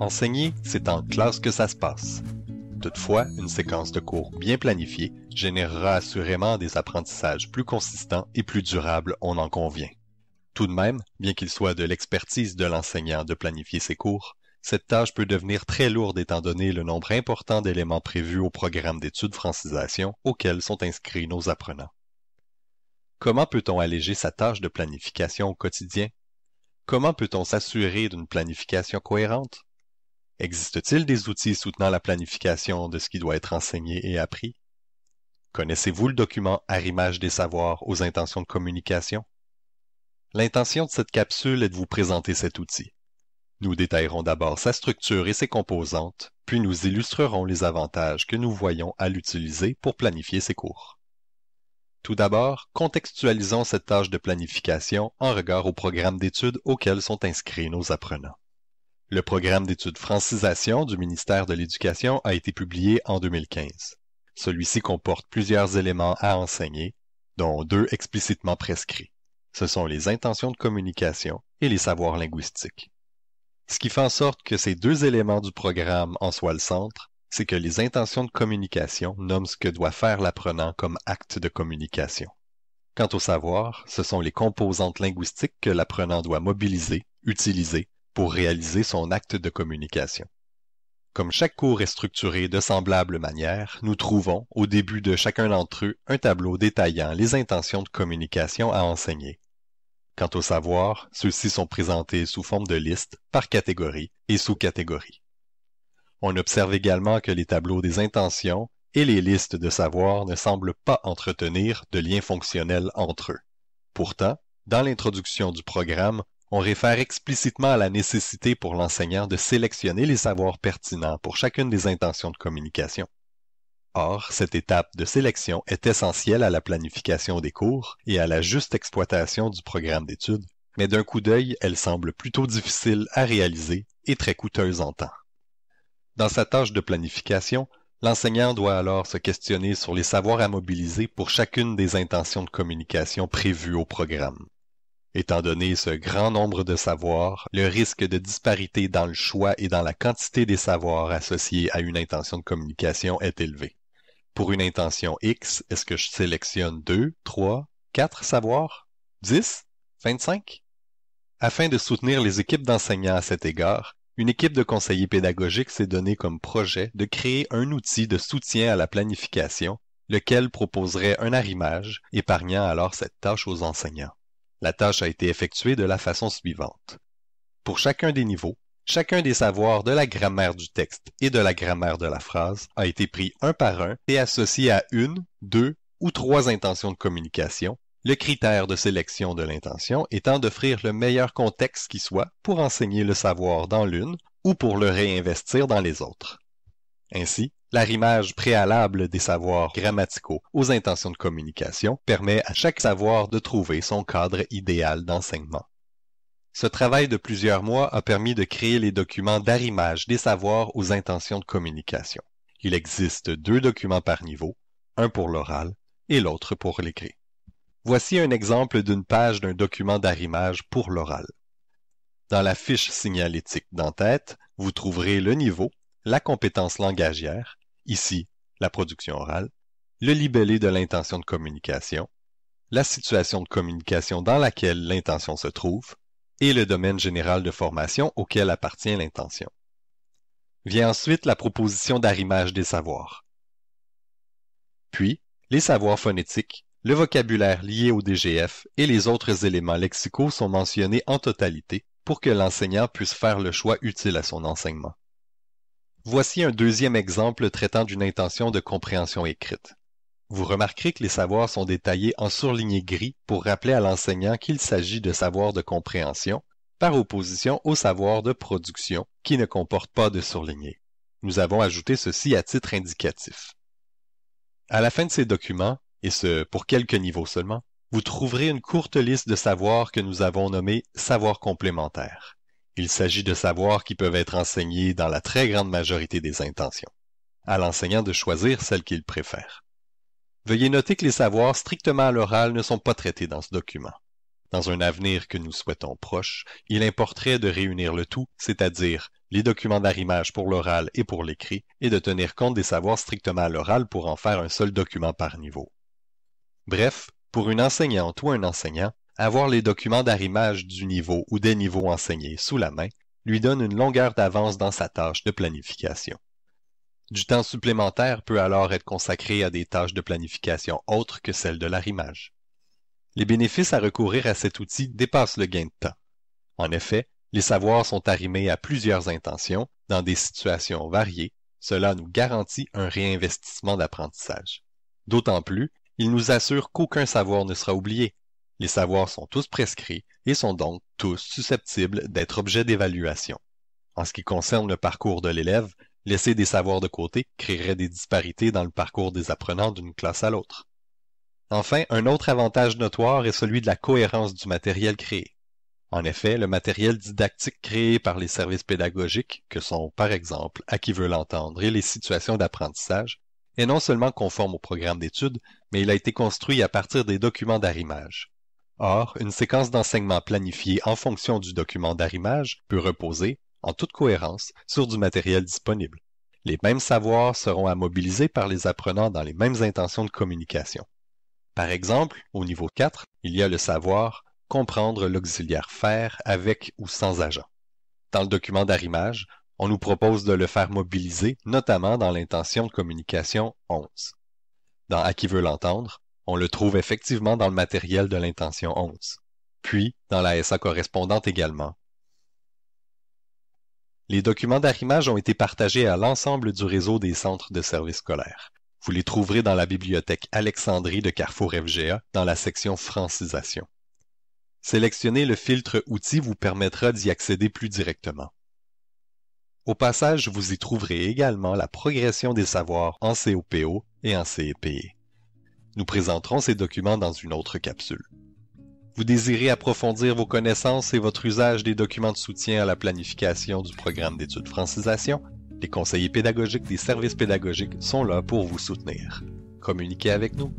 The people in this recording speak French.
Enseigner, c'est en classe que ça se passe. Toutefois, une séquence de cours bien planifiée générera assurément des apprentissages plus consistants et plus durables, on en convient. Tout de même, bien qu'il soit de l'expertise de l'enseignant de planifier ses cours, cette tâche peut devenir très lourde étant donné le nombre important d'éléments prévus au programme d'études francisation auquel sont inscrits nos apprenants. Comment peut-on alléger sa tâche de planification au quotidien? Comment peut-on s'assurer d'une planification cohérente? Existe-t-il des outils soutenant la planification de ce qui doit être enseigné et appris? Connaissez-vous le document Arrimage des savoirs aux intentions de communication? L'intention de cette capsule est de vous présenter cet outil. Nous détaillerons d'abord sa structure et ses composantes, puis nous illustrerons les avantages que nous voyons à l'utiliser pour planifier ses cours. Tout d'abord, contextualisons cette tâche de planification en regard au programme d'études auquel sont inscrits nos apprenants. Le programme d'études francisation du ministère de l'Éducation a été publié en 2015. Celui-ci comporte plusieurs éléments à enseigner, dont 2 explicitement prescrits. Ce sont les intentions de communication et les savoirs linguistiques. Ce qui fait en sorte que ces 2 éléments du programme en soient le centre, c'est que les intentions de communication nomment ce que doit faire l'apprenant comme acte de communication. Quant au savoir, ce sont les composantes linguistiques que l'apprenant doit mobiliser, utiliser, pour réaliser son acte de communication. Comme chaque cours est structuré de semblable manière, nous trouvons, au début de chacun d'entre eux, un tableau détaillant les intentions de communication à enseigner. Quant au savoir, ceux-ci sont présentés sous forme de liste, par catégorie et sous-catégorie. On observe également que les tableaux des intentions et les listes de savoir ne semblent pas entretenir de liens fonctionnels entre eux. Pourtant, dans l'introduction du programme, on réfère explicitement à la nécessité pour l'enseignant de sélectionner les savoirs pertinents pour chacune des intentions de communication. Or, cette étape de sélection est essentielle à la planification des cours et à la juste exploitation du programme d'études, mais d'un coup d'œil, elle semble plutôt difficile à réaliser et très coûteuse en temps. Dans sa tâche de planification, l'enseignant doit alors se questionner sur les savoirs à mobiliser pour chacune des intentions de communication prévues au programme. Étant donné ce grand nombre de savoirs, le risque de disparité dans le choix et dans la quantité des savoirs associés à une intention de communication est élevé. Pour une intention X, est-ce que je sélectionne 2, 3, 4 savoirs? 10? 25? Afin de soutenir les équipes d'enseignants à cet égard, une équipe de conseillers pédagogiques s'est donnée comme projet de créer un outil de soutien à la planification, lequel proposerait un arrimage, épargnant alors cette tâche aux enseignants. La tâche a été effectuée de la façon suivante. Pour chacun des niveaux, chacun des savoirs de la grammaire du texte et de la grammaire de la phrase a été pris un par un et associé à 1, 2 ou 3 intentions de communication, le critère de sélection de l'intention étant d'offrir le meilleur contexte qui soit pour enseigner le savoir dans l'une ou pour le réinvestir dans les autres. Ainsi, l'arrimage préalable des savoirs grammaticaux aux intentions de communication permet à chaque savoir de trouver son cadre idéal d'enseignement. Ce travail de plusieurs mois a permis de créer les documents d'arrimage des savoirs aux intentions de communication. Il existe 2 documents par niveau, un pour l'oral et l'autre pour l'écrit. Voici un exemple d'une page d'un document d'arrimage pour l'oral. Dans la fiche signalétique d'en-tête, vous trouverez le niveau, la compétence langagière, ici la production orale, le libellé de l'intention de communication, la situation de communication dans laquelle l'intention se trouve, et le domaine général de formation auquel appartient l'intention. Vient ensuite la proposition d'arrimage des savoirs. Puis, les savoirs phonétiques, le vocabulaire lié au DGF et les autres éléments lexicaux sont mentionnés en totalité pour que l'enseignant puisse faire le choix utile à son enseignement. Voici un deuxième exemple traitant d'une intention de compréhension écrite. Vous remarquerez que les savoirs sont détaillés en surligné gris pour rappeler à l'enseignant qu'il s'agit de savoirs de compréhension, par opposition aux savoirs de production qui ne comportent pas de surligné. Nous avons ajouté ceci à titre indicatif. À la fin de ces documents, et ce pour quelques niveaux seulement, vous trouverez une courte liste de savoirs que nous avons nommés savoirs complémentaires. Il s'agit de savoirs qui peuvent être enseignés dans la très grande majorité des intentions. À l'enseignant de choisir celle qu'il préfère. Veuillez noter que les savoirs strictement à l'oral ne sont pas traités dans ce document. Dans un avenir que nous souhaitons proche, il importerait de réunir le tout, c'est-à-dire les documents d'arrimage pour l'oral et pour l'écrit, et de tenir compte des savoirs strictement à l'oral pour en faire un seul document par niveau. Bref, pour une enseignante ou un enseignant, avoir les documents d'arrimage du niveau ou des niveaux enseignés sous la main lui donne une longueur d'avance dans sa tâche de planification. Du temps supplémentaire peut alors être consacré à des tâches de planification autres que celles de l'arrimage. Les bénéfices à recourir à cet outil dépassent le gain de temps. En effet, les savoirs sont arrimés à plusieurs intentions, dans des situations variées. Cela nous garantit un réinvestissement d'apprentissage. D'autant plus, il nous assure qu'aucun savoir ne sera oublié. Les savoirs sont tous prescrits et sont donc tous susceptibles d'être objets d'évaluation. En ce qui concerne le parcours de l'élève, laisser des savoirs de côté créerait des disparités dans le parcours des apprenants d'une classe à l'autre. Enfin, un autre avantage notoire est celui de la cohérence du matériel créé. En effet, le matériel didactique créé par les services pédagogiques, que sont par exemple À qui veut l'entendre et les situations d'apprentissage, est non seulement conforme au programme d'études, mais il a été construit à partir des documents d'arrimage. Or, une séquence d'enseignement planifiée en fonction du document d'arrimage peut reposer, en toute cohérence, sur du matériel disponible. Les mêmes savoirs seront à mobiliser par les apprenants dans les mêmes intentions de communication. Par exemple, au niveau 4, il y a le savoir « comprendre l'auxiliaire faire avec ou sans agent ». Dans le document d'arrimage, on nous propose de le faire mobiliser, notamment dans l'intention de communication 11. Dans À qui veut l'entendre, on le trouve effectivement dans le matériel de l'intention 11. Puis, dans la SA correspondante également. Les documents d'arrimage ont été partagés à l'ensemble du réseau des centres de services scolaires. Vous les trouverez dans la bibliothèque Alexandrie de Carrefour FGA dans la section Francisation. Sélectionner le filtre Outils vous permettra d'y accéder plus directement. Au passage, vous y trouverez également la progression des savoirs en COPO et en CEPE. Nous présenterons ces documents dans une autre capsule. Vous désirez approfondir vos connaissances et votre usage des documents de soutien à la planification du programme d'études Francisation? Les conseillers pédagogiques des services pédagogiques sont là pour vous soutenir. Communiquez avec nous.